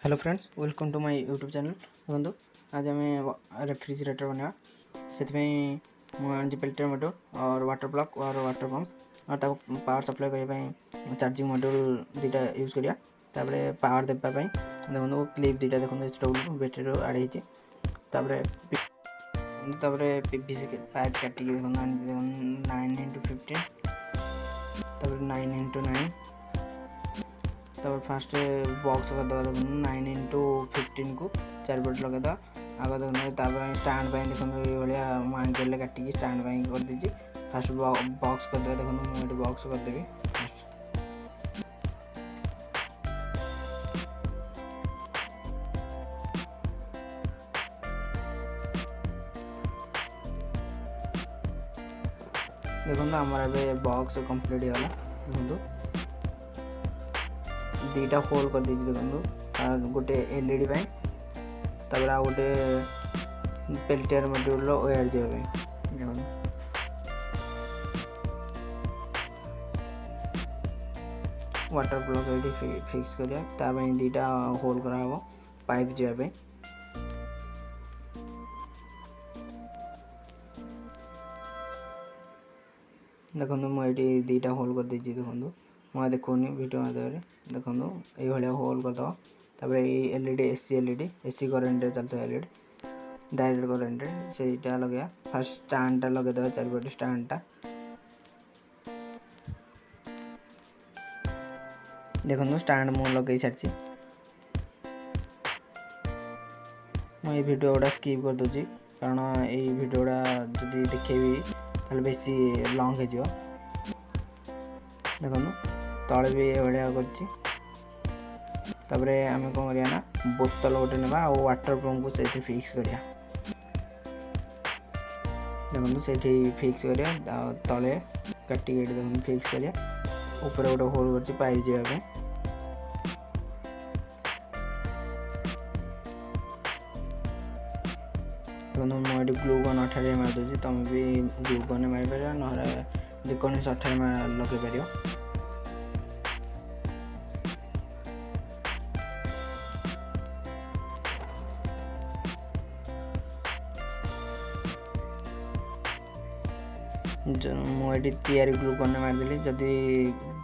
Hello friends, welcome to my YouTube channel. देखो आज आम रेफ्रिजरेटर बनवा से पेल्टियर मॉड्यूल और वाटर प्लग और वाटर पंप और पावर सप्लाई करने चार्जिंग मॉड्यूल दुटा यूज करिया। पावर देवाई देखो क्लिप दुटा देखो स्टोव बैटेरी आड़े पीवीसी पाइप काटिक देखो 9x15 9x9 फास्ट बॉक्स करदे देखो 9x15 को 4 पट लगेद आग देखो स्टाण्ड देखो ये एंगल काटिक स्टाण्ड कर दीजिए। फास्ट बॉक्स करदे देखो मुझे बॉक्स करदेवी। देखो आमर ए बॉक्स कंप्लीट होगा। देखो दुटा होल कर दीजिए देखो गोटे एलईडी आ गोटे पेल्टियर मॉड्यूल वायर जाए वाटर प्लग ये फिक्स करा दुटा होल कराव पाइप जाए। देखो मुझे दुटा होल कर दीजिए। देखो मैं देखनी वीडियो माध्यम देखो ये होल करदे एलईडी एसी करेन्ट चलता है एलईडी डायरेक्ट करेन्ट से लगे। फास्ट स्टाण्ड लगे चारिपटे स्टाण्ड देखो स्टाण्ड मु लगे सारी मुझे वीडियो गुड़ा स्किप कर दूसरी कारण ये वीडियो गुड़ा जब देखेबी ताले बेसी लॉन्ग हो। देखो तले भी ये कर आम कौन करना बोतल गोटे ना वाटर पंप को से फिक्स करिया। देखो से फिक्स करिया तले काटिक देखो फिक्स करिया ऊपर गोटे होल कर पाइप जावाई। देखो मुझे ग्लू गन अठारे मार दूसरी तुम भी ग्लू गन मारिपर ना जेकोसी अठारे लगे पार। मुझे तैयारी ग्लू गन मारदेली जदि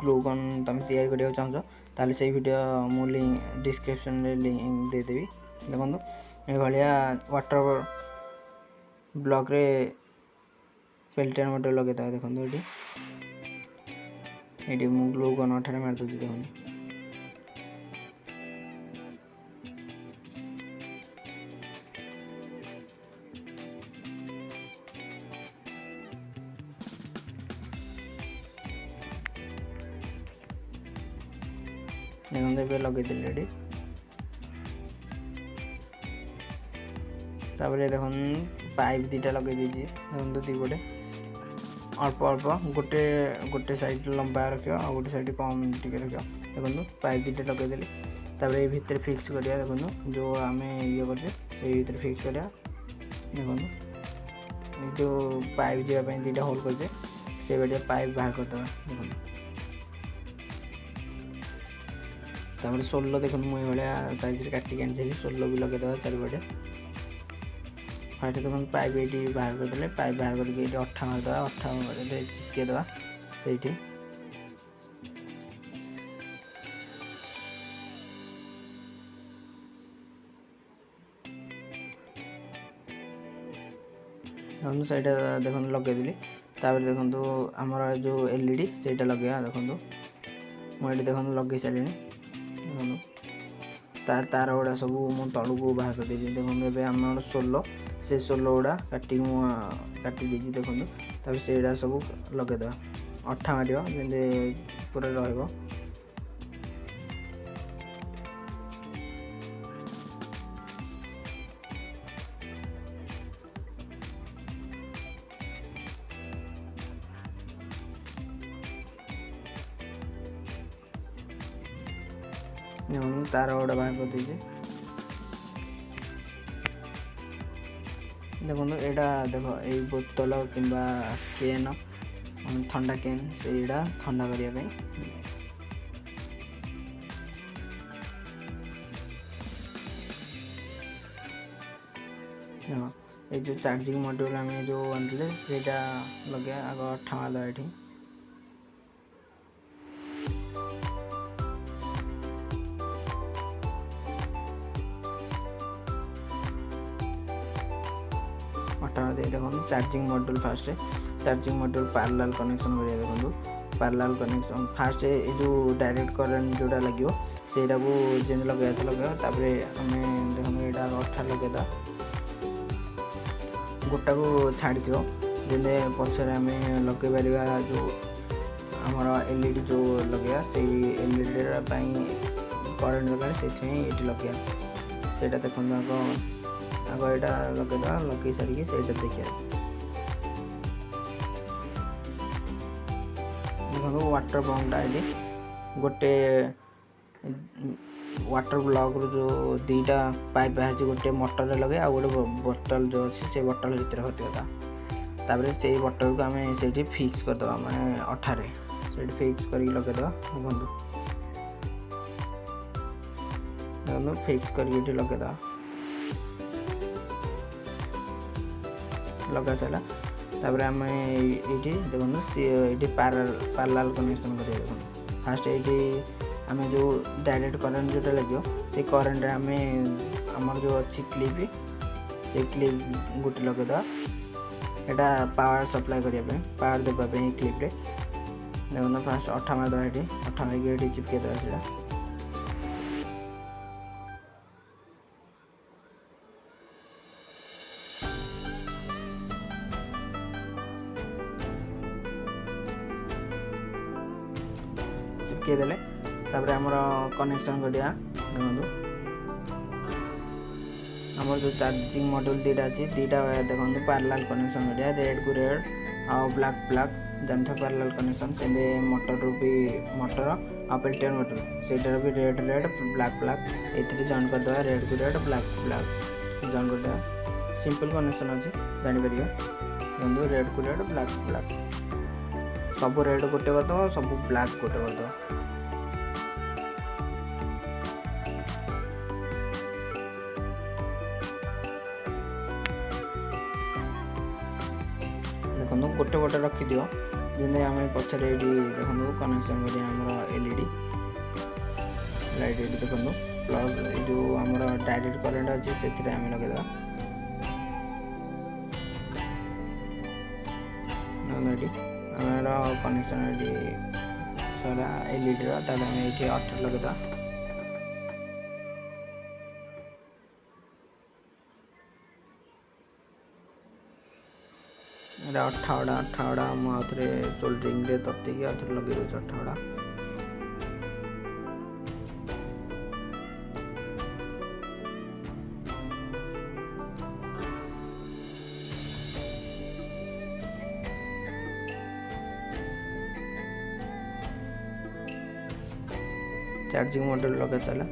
ग्लू गन तुम तैयारी करा चाहो ताले से वीडियो मु लिंक डिस्क्रिप्शन में लिंक देदेवी। देखो ये वाटर ब्लॉक रे पेल्टियर मॉड्यूल लगे देखो ये मु ग्लू गन अठारे मार दूसरी। देखो देखो लगे रेडी देखो पाइप दुटा लगे दीजिए। देखो दीपटे अल्प अल्प गोटे गोटे साइड लंबा रख गोटे साइड कम टिके रख। देखो पाइप दुटा लगेदेली ये भितर फिक्स करिया। देखो जो आम ये कर फिक्स करिया। देखो जो पाइप जावाई दुटा होल कर से पाइप बाहर करदे। देखो सोलो देखो मुझे साइज काटिक आनी सोलो भी लगेद चारिपटे। फास्ट देखो पाइप ये बाहर करदे पाइप बाहर करके अठा मारदे अठा चिपकेदे से सैटा देखो लगेदेली। देखो आमर जो एलईडी से लगे देखो मुझे देखो लगे सारे तार गुड़ा सब मु तलू को बाहर कर दीजिए। देखो आम सोलो से सोलो गुड़ा काटी काटी दीजिए। देखो से सब लगेद अठा मार पूरा रहा। तार गुड़ा बाहर कर दीजिए। देखो यहाँ देखो ये बोतल कि केन ठंडा केन से ठंडा करने हाँ ये जो चार्जिंग मॉड्यूल आम जो आनते से लगे आग अठा मारदा ये अठा देखो charging module fast charging module parallel connection करिए देखो पैरेलल कनेक्शन फास्ट ये जो डायरेक्ट करंट जोड़ा लगे सेटा को जेन लगे तापर आम देखो यहाँ अठा लगेदा गोटा को छाड़ी जेने पछरे आम लगे पार जो आमर एलईडी जो लगे से एलईडी करंट दरकार से लगे से देखो आग यहाँ लगेदा लगे सारिकी से देखिए देखो वाटर पंपटा ये गोटे वाटर ब्लॉक रू जो दीटा पाइप बाहर गोटे मोटर लगे आ गोटे बोतल जो अच्छी से बोतल भर भर्ती तापर से बोतल को आम से फिक्स करदे माने अठारे से फिक्स कर लगेदा देखो फिक्स करके लगेदा लगा सारा तापर आम ये देखो ये पैरेलल कनेक्शन कर देखो फास्ट ये आम जो डायरेक्ट करंट जो लगे से करंट आम आमर जो अच्छी क्लिप से क्लिप गोटे लगेदा यहाँ पावर सप्लाई करने पावर देवाई क्लिप्रे देखो फास्ट अठा मारदा ये अठा मारिक चिपके देवा से चिपके देले तापर आमर कनेक्शन करिया देखो आमर जो चार्जिंग मॉड्यूल दीटा अच्छी दीटा देखो पैरेलल कनेक्शन करिया रेड को रेड आ ब्लैक ब्लैक जानते पैरेलल कनेक्शन से मोटर रू भी मोटर आ पेल्टियर मोटर से भी रेड रेड ब्लैक ब्लैक ये जॉइन करदे रेड को रेड ब्लैक ब्लैक जॉइन करदे सिंपल कनेक्शन अच्छी जापर देखो रेड को रेड ब्लैक ब्लैक सब रेड गोटे करदे सब ब्लैक गोटे करदे देखो गोटे गोटे रखी दियो जेने आम पछरे देखो कनेक्शन कर एलईडी लाइट ये देखो प्लस जो आम डायरेक्ट करंट अच्छे से आम लगेदा आम कनेक्शन सारा एलईडी आम ये अठर लगेदा अठावड़ा मुझे सोल्डरिंग तत्ती आउे लगे दूसरे अठावड़ा चार्जिंग मॉड्यूल लगे चला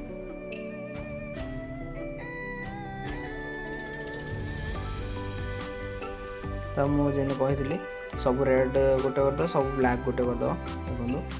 तो मुझे कही सब रेड गोटे करद सब ब्लैक गोटे करद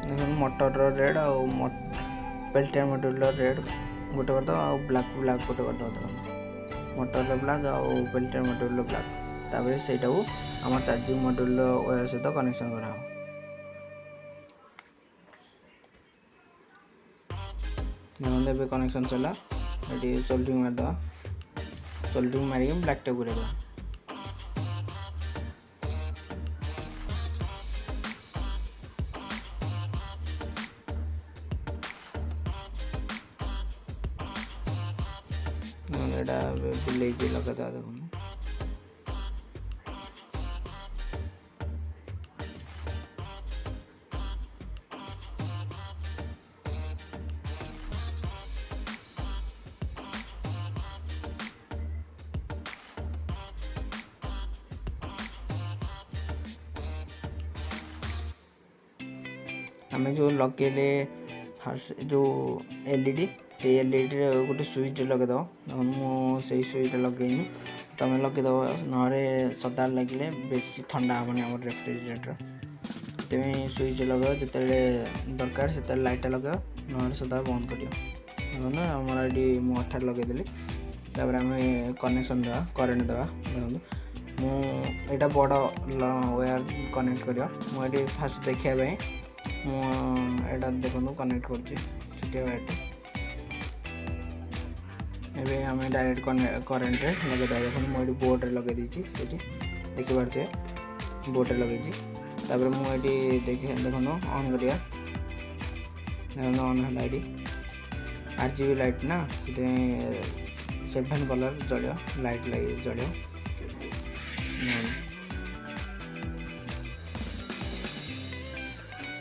देखो मोटर रेड आ पेल्टियर मॉड्यूल रेड गोटे करद आ ब्लैक ब्लैक गोटे करद मोटर ब्लैक आ पेल्टियर मॉड्यूल ब्लैक तापर से आम चार्जिंग मॉड्यूल वायर सहित कनेक्शन करा देखो कनेक्शन चला ये सोल्डरिंग मारदा सोल्डरिंग मारिक ब्लैक टेप पूरेदा बुले लगता देखो आम जो लगे फास्ट जो एलईडी से एलईडी गोटे स्विच लगेद मुझे स्विच लगेनी तुम लगेद ना सदा लगे बेसी ठंडा हेनी आम रेफ्रिजरेटर से स्विच लगे जिते दरकार से लाइट लगे ना सदा बंद कर ना आमर ये मुझे अठार लगेदेली आम कनेक्शन देवा करेन्ट देवा देखो मुझा बड़ वायर कनेक्ट कर मुझे फास्ट देखापी मुझा देखो कनेक्ट कर छोटिया वायर एवं आम डायरेक्ट करेन्ट लगे देखो मुझे बोर्ड लगे से देखिपे बोर्ड लगे मुझे देखो ऑन करिया ऑन है ये 8GB लाइट ना 7 कलर जल लाइट लगे जल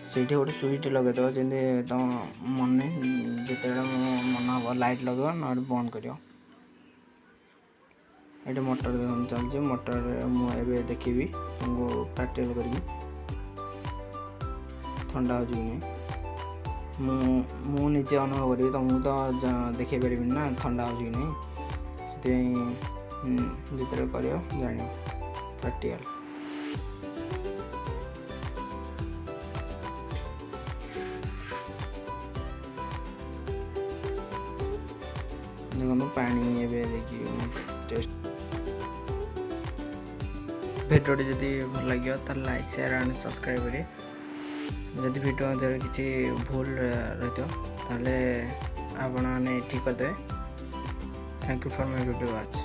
से गोटे स्विच लगेद जमी तुम मन जिते मन हम लाइट लगे ना बंद कर ये मोटर चलती मोटर मुझे देखी तुमको प्रैक्टिकल कर ठंडा हो नहीं निजे अनुभव करी तुमको तो देखे पारि ना ठंडा हो नहीं से जिते कर जान प्रैक्टिकल देखो पानी एवं देखिए टेस्ट भिडियोटी जदि भल लगे तो लाइक शेयर एंड सब्सक्राइब करें जदि भिडियो मध्य किसी भूल रही ताले आपण ठीक करदे thank you for my video watch.